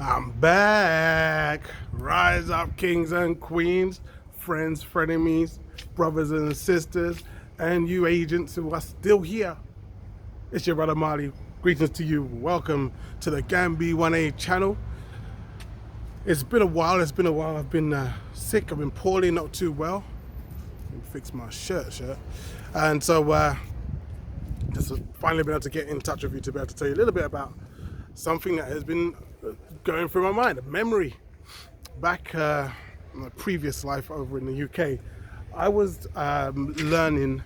I'm back. Rise up, kings and queens, friends, frenemies, brothers and sisters, and you agents who are still here. It's your brother Marley. Greetings to you. Welcome to the Gambi 1A channel. It's been a while. I've been sick. I've been poorly, not too well. Let me fix my shirt. And so just finally been able to get in touch with you to be able to tell you a little bit about something that has been going through my mind, a memory. Back in my previous life over in the UK, I was learning,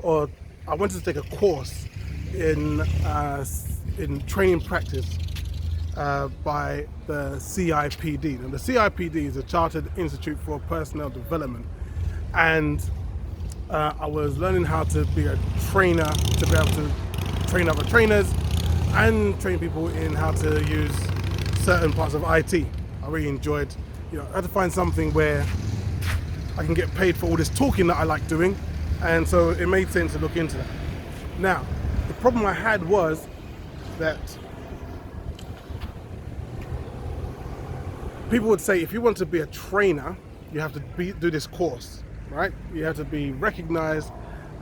or I wanted to take a course in training practice by the CIPD. Now, the CIPD is a Chartered Institute for Personnel Development, and I was learning how to be a trainer, to be able to train other trainers and train people in how to use certain parts of IT. I really enjoyed, I had to find something where I can get paid for all this talking that I like doing, and so it made sense to look into that. Now, the problem I had was that people would say if you want to be a trainer, you have to do this course, right? You have to be recognized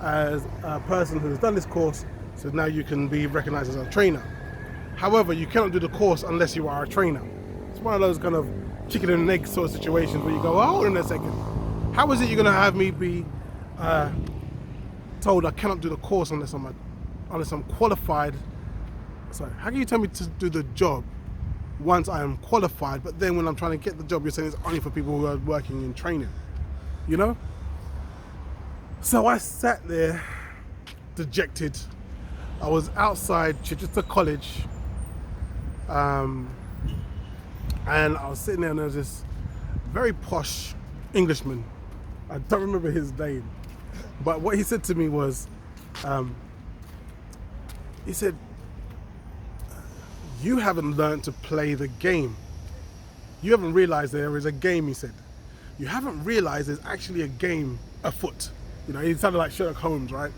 as a person who has done this course, so now you can be recognized as a trainer. However, you cannot do the course unless you are a trainer. It's one of those kind of chicken and egg sort of situations where you go, oh, hold on a second. How is it you're going to have me be told I cannot do the course unless I'm qualified? Sorry, how can you tell me to do the job once I am qualified, but then when I'm trying to get the job, you're saying it's only for people who are working in training, you know? So I sat there dejected. I was outside Chichester College, and I was sitting there and there was this very posh Englishman. I don't remember his name, but what he said to me was, he said, you haven't learned to play the game. You haven't realized there is a game, he said. You haven't realized there's actually a game afoot. He sounded like Sherlock Holmes, right?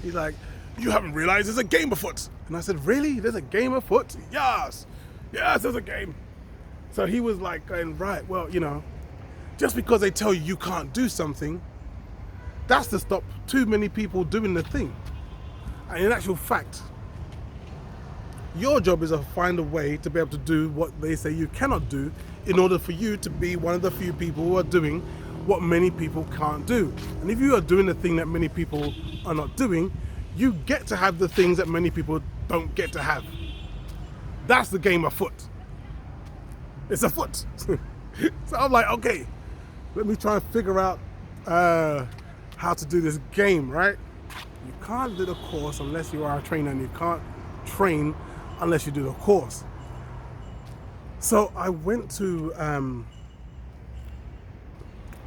He's like, you haven't realized there's a game afoot. And I said, really? There's a game afoot? Yes, there's a game. So he was like going, right, well, just because they tell you can't do something, that's to stop too many people doing the thing. And in actual fact, your job is to find a way to be able to do what they say you cannot do in order for you to be one of the few people who are doing what many people can't do. And if you are doing the thing that many people are not doing, you get to have the things that many people don't get to have. That's the game afoot. It's afoot. So I'm like, okay, let me try and figure out how to do this game, right? You can't do the course unless you are a trainer, and you can't train unless you do the course. So I went to an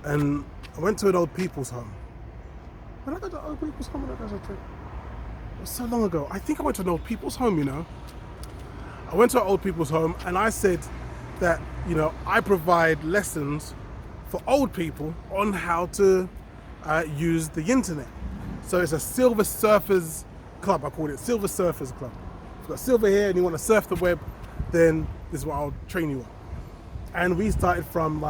old people's home. When I got to old people's home, it was so long ago. I think I went to an old people's home, I went to an old people's home and I said that, I provide lessons for old people on how to use the internet. So it's a Silver Surfers Club, I called it Silver Surfers Club. If you've got silver here and you want to surf the web, then this is what I'll train you on. And we started from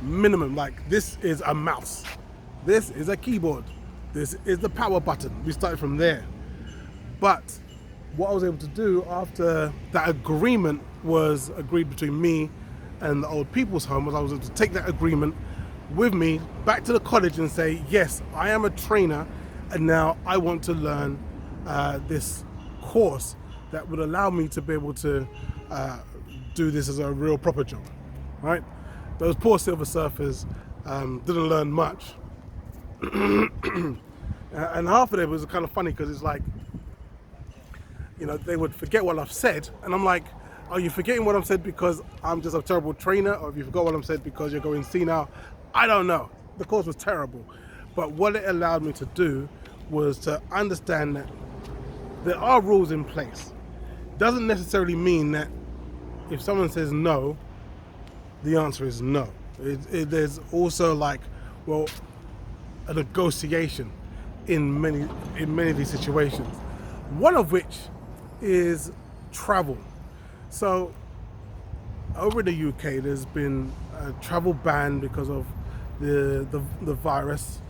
minimum, this is a mouse, this is a keyboard, this is the power button. We started from there. But what I was able to do after that agreement was agreed between me and the old people's home was I was able to take that agreement with me back to the college and say, yes, I am a trainer and now I want to learn this course that would allow me to be able to do this as a real proper job, right? Those poor Silver Surfers didn't learn much. And half of it was kind of funny because it's like, they would forget what I've said, and I'm like, are you forgetting what I've said because I'm just a terrible trainer, or have you forgot what I've said because you're going senile? I don't know. The course was terrible. But what it allowed me to do was to understand that there are rules in place. Doesn't necessarily mean that if someone says no, the answer is no. There's also a negotiation in many of these situations. One of which is travel. So over in the UK, there's been a travel ban because of the virus,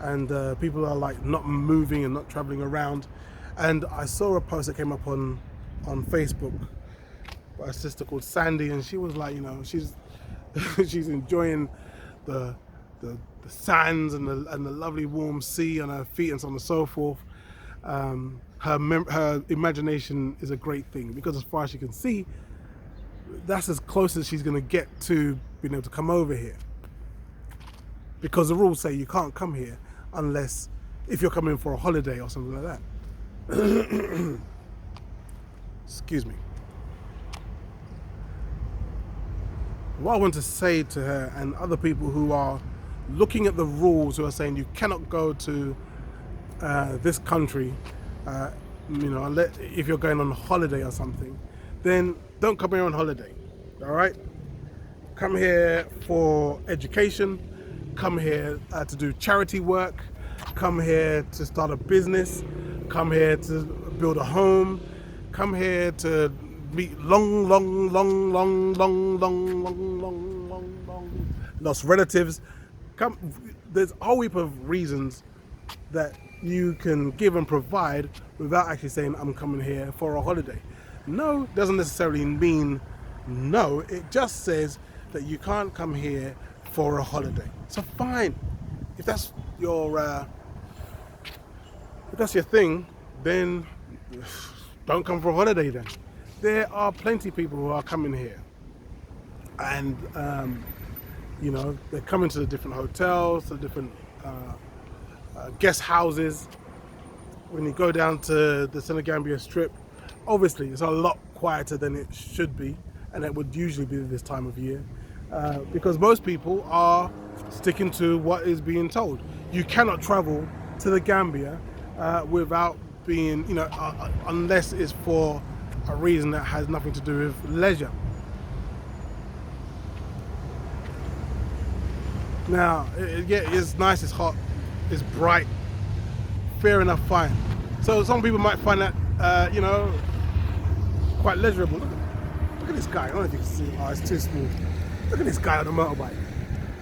and people are like not moving and not traveling around. And I saw a post that came up on Facebook by a sister called Sandy, and she was like, you know, she's she's enjoying the the sands and the lovely warm sea on her feet and so on and so forth. Her imagination is a great thing, because as far as she can see, that's as close as she's going to get to being able to come over here, because the rules say you can't come here unless if you're coming for a holiday or something like that. Excuse me. What I want to say to her and other people who are looking at the rules, who are saying you cannot go to this country, you know, if you're going on holiday or something, then don't come here on holiday. All right? Come here for education. Come here to do charity work. Come here to start a business. Come here to build a home. Come here to meet long lost relatives. There's a whole heap of reasons that you can give and provide without actually saying I'm coming here for a holiday. No doesn't necessarily mean no. It just says that you can't come here for a holiday. So fine, if that's your thing, then don't come for a holiday then. There are plenty of people who are coming here, and you know, they're coming to the different hotels, to different guest houses. When you go down to the Senegambia Strip, obviously it's a lot quieter than it should be, and it would usually be this time of year, because most people are sticking to what is being told. You cannot travel to the Gambia without being, you know, unless it's for a reason that has nothing to do with leisure. Now, yeah, it's nice, it's hot, it's bright, fair enough, fine. So some people might find that, you know, quite pleasurable. Look at this guy, I don't know if you can see him. Oh, it's too smooth. Look at this guy on a motorbike.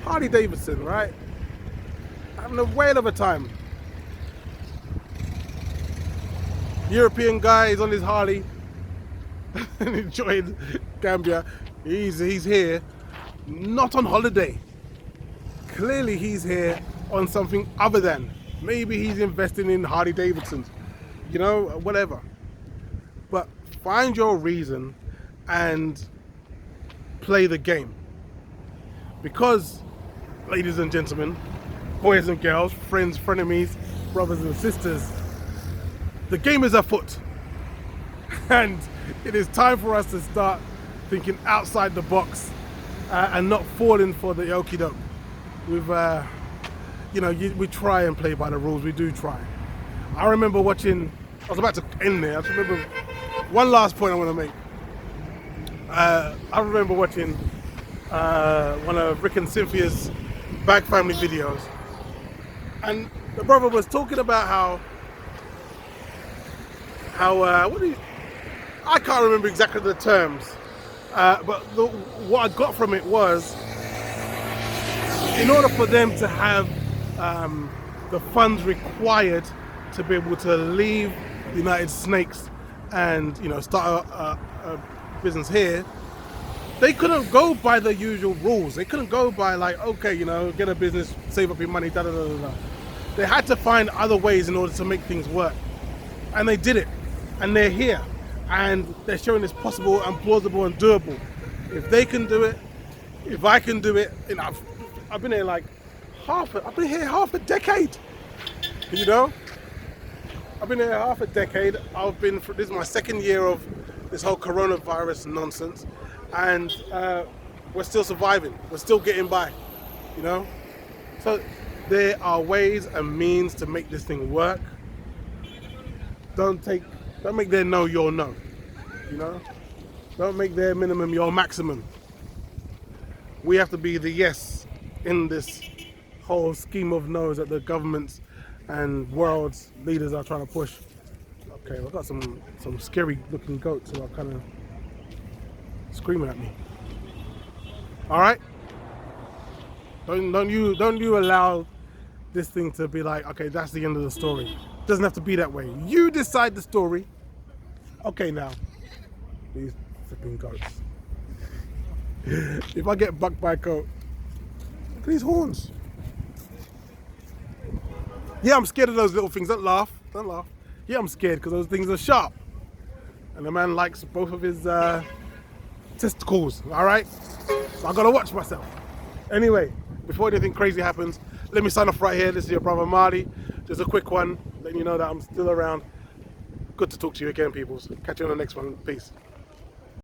Harley Davidson, right? Having a whale of a time. European guy is on his Harley and enjoying Gambia. He's here, not on holiday. Clearly he's here on something other than. Maybe he's investing in Harley Davidsons, you know, whatever. But find your reason and play the game. Because, ladies and gentlemen, boys and girls, friends, frenemies, brothers and sisters, the game is afoot. And it is time for us to start thinking outside the box and not falling for the okie doke. We've, you know, we try and play by the rules. We do try. I remember watching, I was about to end there. I just remember one last point I want to make. I remember watching one of Rick and Cynthia's Bag Family videos. And the brother was talking about how I can't remember exactly the terms, but what I got from it was, in order for them to have the funds required to be able to leave the United Snakes and, you know, start a business here, they couldn't go by the usual rules. They couldn't go by like, okay, you know, get a business, save up your money, da da da da. They had to find other ways in order to make things work, and they did it, and they're here, and they're showing it's possible and plausible and doable. If they can do it, if I can do it, you know, I've been here like half a decade, you know? I've been here half a decade. This is my second year of this whole coronavirus nonsense, and we're still surviving. We're still getting by, you know? So there are ways and means to make this thing work. Don't make their no your no, you know? Don't make their minimum your maximum. We have to be the yes in this whole scheme of no's that the governments and world's leaders are trying to push. Okay, I've got some scary looking goats who are kind of screaming at me. All right? Don't you allow this thing to be like, okay, that's the end of the story. It doesn't have to be that way. You decide the story. Okay, now these flipping goats. If I get bucked by a goat, look at these horns. Yeah, I'm scared of those little things. Don't laugh. Don't laugh. Yeah, I'm scared because those things are sharp. And the man likes both of his testicles. All right? So I gotta watch myself. Anyway, before anything crazy happens, let me sign off right here. This is your brother Marty. Just a quick one, letting you know that I'm still around. Good to talk to you again, peoples. Catch you on the next one. Peace.